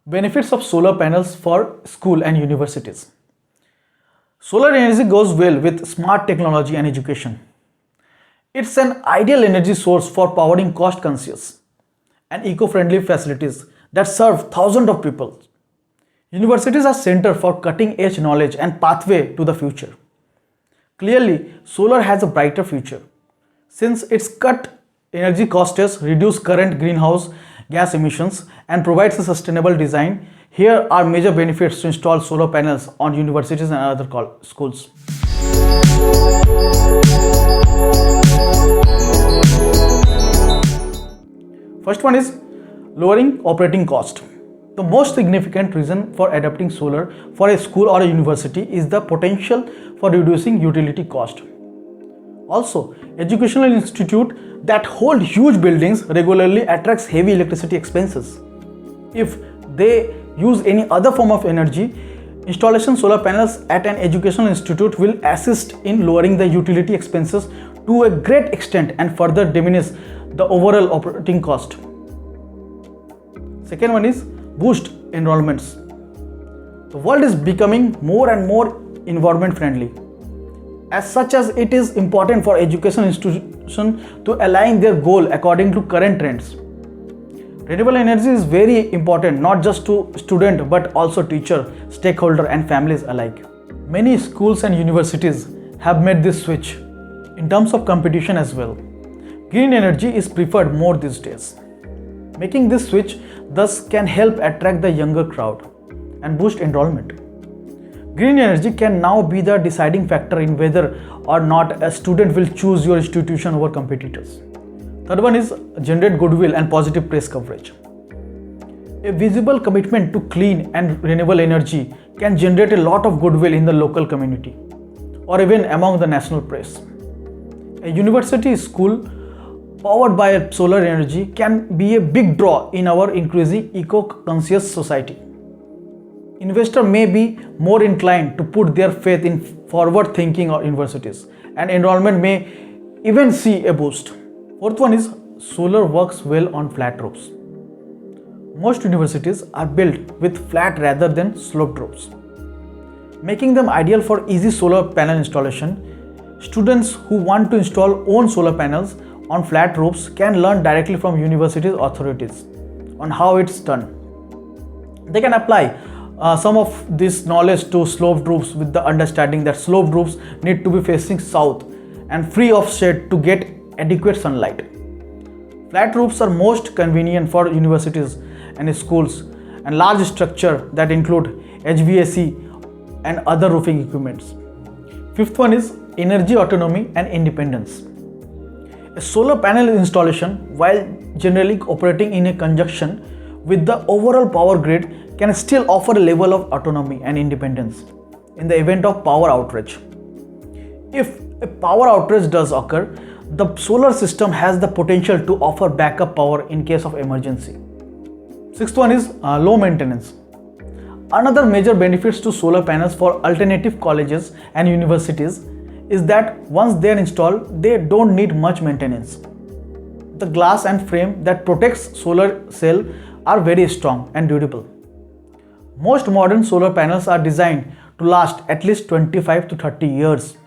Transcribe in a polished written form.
Benefits of solar panels for school and universities. Solar energy goes well with smart technology and education. It's an ideal energy source for powering cost-conscious and eco-friendly facilities that serve thousands of people. Universities are center for cutting-edge knowledge and pathway to the future. Clearly, solar has a brighter future since its cut energy costs, reduce current greenhouse gas emissions, and provides a sustainable design. Here are major benefits to install solar panels on universities and other schools. First one is lowering operating cost. The most significant reason for adopting solar for a school or a university is the potential for reducing utility cost. Also, educational institutes that hold huge buildings regularly attracts heavy electricity expenses. If they use any other form of energy, installation solar panels at an educational institute will assist in lowering the utility expenses to a great extent and further diminish the overall operating cost. Second one is boost enrollments. The world is becoming more and more environment friendly. As such, as it is important for education institutions to align their goal according to current trends. Renewable energy is very important not just to students but also teacher, stakeholder and families alike. Many schools and universities have made this switch in terms of competition as well. Green energy is preferred more these days. Making this switch thus can help attract the younger crowd and boost enrollment. Green energy can now be the deciding factor in whether or not a student will choose your institution over competitors. Third one is generate goodwill and positive press coverage. A visible commitment to clean and renewable energy can generate a lot of goodwill in the local community or even among the national press. A university school powered by solar energy can be a big draw in our increasing eco-conscious society. Investors may be more inclined to put their faith in forward-thinking universities, and enrollment may even see a boost. Fourth one is solar works well on flat roofs. Most universities are built with flat rather than sloped roofs, making them ideal for easy solar panel installation. Students who want to install own solar panels on flat roofs can learn directly from universities authorities on how it's done. They can apply some of this knowledge to sloped roofs with the understanding that sloped roofs need to be facing south and free of shade to get adequate sunlight. Flat roofs are most convenient for universities and schools and large structures that include HVAC and other roofing equipments. Fifth one is energy autonomy and independence. A solar panel installation, while generally operating in a conjunction with the overall power grid, can still offer a level of autonomy and independence in the event of power outage. If a power outage does occur, the solar system has the potential to offer backup power in case of emergency. Sixth one is low maintenance. Another major benefits to solar panels for alternative colleges and universities is that once they are installed, they don't need much maintenance. The glass and frame that protects solar cell are very strong and durable. Most modern solar panels are designed to last at least 25 to 30 years.